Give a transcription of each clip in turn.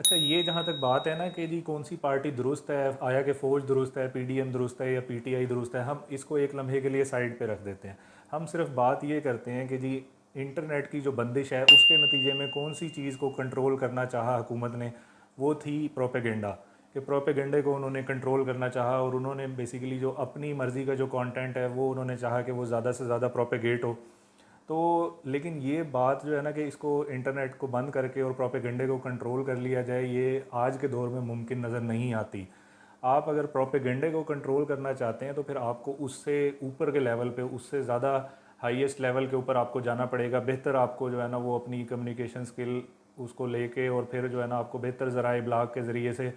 अच्छा, ये जहाँ तक बात है ना कि जी कौन सी पार्टी दुरुस्त है, आया कि फ़ौज दुरुस्त है, पीडीएम दुरुस्त है या पीटीआई दुरुस्त है, हम इसको एक लम्हे के लिए साइड पे रख देते हैं। हम सिर्फ बात ये करते हैं कि जी इंटरनेट की जो बंदिश है उसके नतीजे में कौन सी चीज़ को कंट्रोल करना चाहा हुकूमत ने, वो थी प्रोपेगेंडा। कि प्रोपेगेंडे को उन्होंने कंट्रोल करना चाहा और उन्होंने बेसिकली जो अपनी मर्ज़ी का जो कंटेंट है वो उन्होंने चाहा कि वो ज़्यादा से ज़्यादा प्रोपेगेट हो। तो लेकिन ये बात जो है ना कि इसको इंटरनेट को बंद करके और प्रोपेगेंडे को कंट्रोल कर लिया जाए, ये आज के दौर में मुमकिन नज़र नहीं आती। आप अगर प्रोपेगेंडे को कंट्रोल करना चाहते हैं तो फिर आपको उससे ऊपर के लेवल पे, उससे ज़्यादा हाईएस्ट लेवल के ऊपर आपको जाना पड़ेगा। बेहतर आपको जो है ना वो अपनी कम्युनिकेशन स्किल उसको लेके और फिर जो है ना आपको बेहतर ज़राए इब्लाग के ज़रिए से,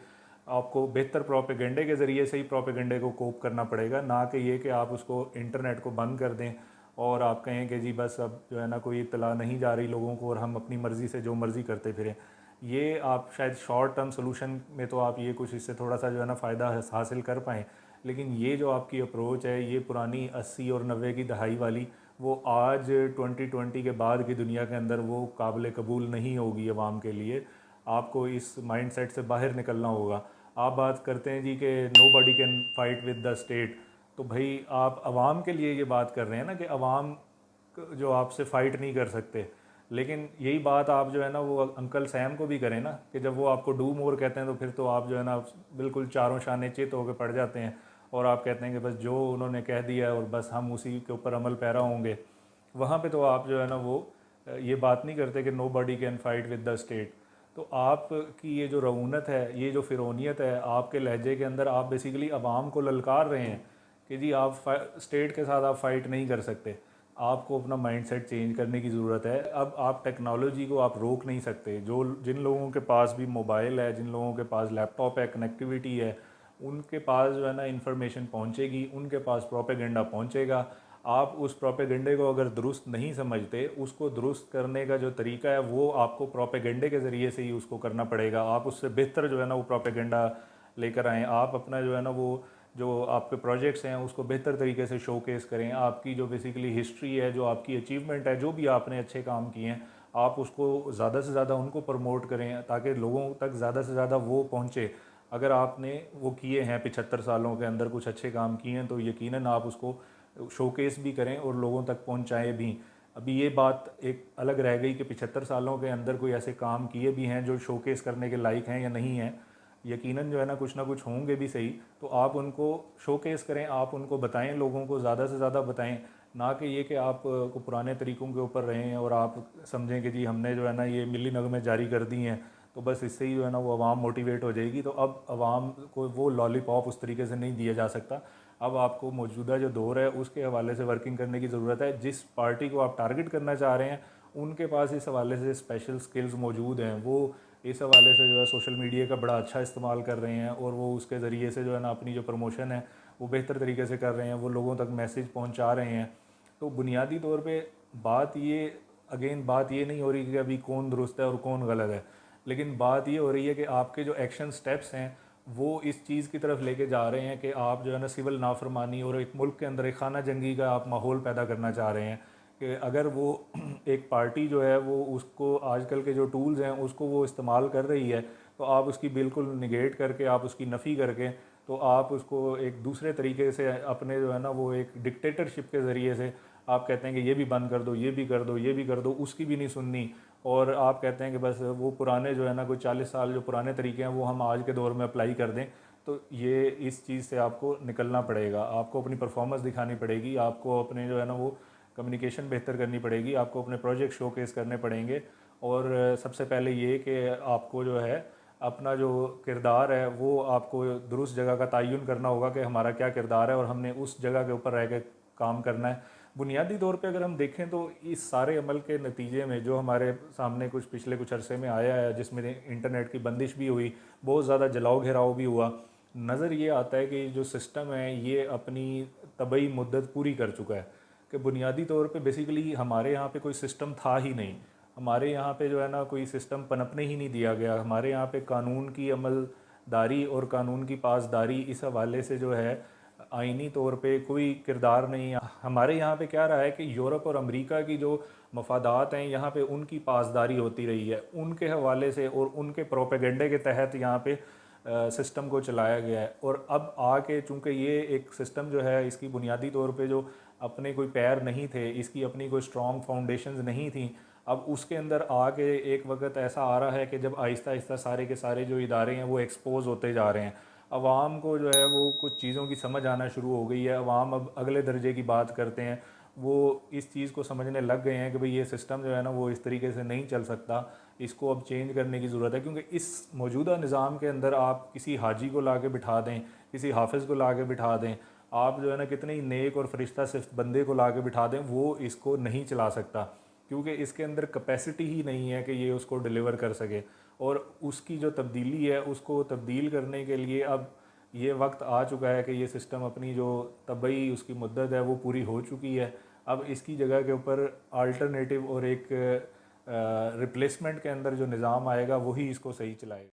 आपको बेहतर प्रोपेगेंडे के ज़रिए से ही प्रोपेगेंडे को कोप करना पड़ेगा, ना कि ये कि आप उसको इंटरनेट को बंद कर दें और आप कहें कि जी बस अब जो है ना कोई इत्तला नहीं जा रही लोगों को और हम अपनी मर्ज़ी से जो मर्ज़ी करते फिरें। ये आप शायद शॉर्ट टर्म सोल्यूशन में तो आप ये कुछ इससे थोड़ा सा जो है ना फ़ायदा हासिल कर पाएँ, लेकिन ये जो आपकी अप्रोच है ये पुरानी 80 और 90 की दहाई वाली, वो आज 2020 के बाद की दुनिया के अंदर वो काबिल कबूल नहीं होगी अवाम के लिए। आपको इस माइंडसेट से बाहर निकलना होगा। आप बात करते हैं जी कि nobody can fight with the state, तो भाई आप अवाम के लिए ये बात कर रहे हैं ना कि अवाम जो आपसे फ़ाइट नहीं कर सकते, लेकिन यही बात आप जो है ना वो अंकल सैम को भी करें ना कि जब वो आपको डू मोर कहते हैं तो फिर तो आप जो है ना बिल्कुल चारों शाने चित होकर पड़ जाते हैं और आप कहते हैं कि बस जो उन्होंने कह दिया और बस हम उसी के ऊपर अमल पैरा होंगे। वहाँ पे तो आप जो है ना वो ये बात नहीं करते कि nobody can fight with the state. तो आपकी ये जो रऊनत है, ये जो फ़िरौनियत है आपके लहजे के अंदर, आप बेसिकली अवाम को ललकार रहे हैं कि जी आप स्टेट के साथ आप फाइट नहीं कर सकते। आपको अपना माइंडसेट चेंज करने की ज़रूरत है। अब आप टेक्नोलॉजी को आप रोक नहीं सकते। जो जिन लोगों के पास भी मोबाइल है, जिन लोगों के पास लैपटॉप है, कनेक्टिविटी है, उनके पास जो है ना इंफॉर्मेशन पहुंचेगी, उनके पास प्रोपेगेंडा पहुंचेगा। आप उस प्रोपेगेंडे को अगर दुरुस्त नहीं समझते, उसको दुरुस्त करने का जो तरीका है वो आपको प्रोपेगेंडे के ज़रिए से ही उसको करना पड़ेगा। आप उससे बेहतर जो है ना वो प्रोपेगेंडा लेकर आएँ। आप अपना जो है ना वो जो आपके प्रोजेक्ट्स हैं उसको बेहतर तरीके से शोकेस करें। आपकी जो बेसिकली हिस्ट्री है, जो आपकी अचीवमेंट है, जो भी आपने अच्छे काम किए हैं, आप उसको ज़्यादा से ज़्यादा उनको प्रमोट करें ताकि लोगों तक ज़्यादा से ज़्यादा वो पहुँचे। अगर आपने वो किए हैं 75 सालों के अंदर कुछ अच्छे काम किए हैं तो यकीनन आप उसको शोकेस भी करें और लोगों तक पहुंचाएं भी। अभी ये बात एक अलग रह गई कि 75 सालों के अंदर कोई ऐसे काम किए भी हैं जो शोकेस करने के लायक हैं या नहीं हैं। यकीनन जो है ना कुछ होंगे भी सही, तो आप उनको शोकेस करें, आप उनको बताएं, लोगों को ज़्यादा से ज़्यादा बताएं। ना कि ये कि आप को पुराने तरीक़ों के ऊपर रहें और आप समझें कि जी हमने जो है ना ये मिली नगमें जारी कर दी हैं तो बस इससे ही जो है ना वो आवाम मोटिवेट हो जाएगी। तो अब आवाम को वो लॉलीपॉप उस तरीके से नहीं दिया जा सकता। अब आपको मौजूदा जो दौर है उसके हवाले से वर्किंग करने की ज़रूरत है। जिस पार्टी को आप टारगेट करना चाह रहे हैं उनके पास इस हवाले से स्पेशल स्किल्स मौजूद हैं। वो इस हवाले से जो है सोशल मीडिया का बड़ा अच्छा इस्तेमाल कर रहे हैं और वो उसके ज़रिए से जो है ना अपनी जो प्रमोशन है वो बेहतर तरीके से कर रहे हैं, वो लोगों तक मैसेज पहुंचा रहे हैं। तो बुनियादी तौर पे बात ये नहीं हो रही कि अभी कौन दुरुस्त है और कौन गलत है, लेकिन बात ये हो रही है कि आपके जो एक्शन स्टेप्स हैं वो इस चीज़ की तरफ लेके जा रहे हैं कि आप जो है ना सिविल नाफरमानी और एक मुल्क के अंदर एक खाना जंगी का आप माहौल पैदा करना चाह रहे हैं। कि अगर वो एक पार्टी जो है वो उसको आजकल के जो टूल्स हैं उसको वो इस्तेमाल कर रही है, तो आप उसकी बिल्कुल निगेट करके, आप उसकी नफ़ी करके, तो आप उसको एक दूसरे तरीके से अपने जो है ना वो एक डिक्टेटरशिप के ज़रिए से आप कहते हैं कि ये भी बंद कर दो, ये भी कर दो, ये भी कर दो, उसकी भी नहीं सुननी। और आप कहते हैं कि बस वो पुराने जो है ना कोई 40 साल जो पुराने तरीके हैं वो हम आज के दौर में अप्लाई कर दें। तो ये इस चीज़ से आपको निकलना पड़ेगा, आपको अपनी परफॉर्मेंस दिखानी पड़ेगी, आपको अपने जो है ना वो कम्युनिकेशन बेहतर करनी पड़ेगी, आपको अपने प्रोजेक्ट शोकेस करने पड़ेंगे। और सबसे पहले ये कि आपको जो है अपना जो किरदार है वो आपको दुरुस्त जगह का तयन करना होगा कि हमारा क्या किरदार है और हमने उस जगह के ऊपर रह के काम करना है। बुनियादी तौर पे अगर हम देखें तो इस सारे अमल के नतीजे में जो हमारे सामने कुछ पिछले कुछ अरसे में आया है, जिसमें इंटरनेट की बंदिश भी हुई, बहुत ज़्यादा जलाओ घेराव भी हुआ, नज़र ये आता है कि जो सिस्टम है ये अपनी तबई मुद्दत पूरी कर चुका है। कि बुनियादी तौर पे बेसिकली हमारे यहाँ पे कोई सिस्टम था ही नहीं। हमारे यहाँ पे जो है ना कोई सिस्टम पनपने ही नहीं दिया गया। हमारे यहाँ पे कानून की अमलदारी और कानून की पासदारी इस हवाले से जो है आइनी तौर पे कोई किरदार नहीं है। हमारे यहाँ पे क्या रहा है कि यूरोप और अमेरिका की जो मफादात हैं यहाँ पे उनकी पासदारी होती रही है, उनके हवाले से और उनके प्रोपेगेंडे के तहत यहाँ पे सिस्टम को चलाया गया है। और अब आके चूँकि ये एक सिस्टम जो है इसकी बुनियादी तौर पे जो अपने कोई पैर नहीं थे, इसकी अपनी कोई स्ट्रॉन्ग फाउंडेशंस नहीं थी, अब उसके अंदर आके एक वक्त ऐसा आ रहा है कि जब आहिस्ता आहिस्ता सारे के सारे जो इदारे हैं वो एक्सपोज होते जा रहे हैं, अवाम को जो है वो कुछ चीज़ों की समझ आना शुरू हो गई है, अवाम अब अगले दर्जे की बात करते हैं, वो इस चीज़ को समझने लग गए हैं कि भाई ये सिस्टम जो है ना वो इस तरीके से नहीं चल सकता, इसको अब चेंज करने की ज़रूरत है। क्योंकि इस मौजूदा निज़ाम के अंदर आप किसी हाजी को ला के बिठा दें, किसी हाफिज़ को ला के बिठा दें, आप जो है ना कितने ही नेक और फरिश्ता सिर्फ बंदे को ला के बिठा दें, वो इसको नहीं चला सकता, क्योंकि इसके अंदर कैपेसिटी ही नहीं है कि ये उसको डिलीवर कर सके। और उसकी जो तब्दीली है उसको तब्दील करने के लिए अब ये वक्त आ चुका है कि ये सिस्टम अपनी जो तबई उसकी मुद्दत है वो पूरी हो चुकी है। अब इसकी जगह के ऊपर अल्टरनेटिव और एक रिप्लेसमेंट के अंदर जो निज़ाम आएगा वही इसको सही चलाएगा।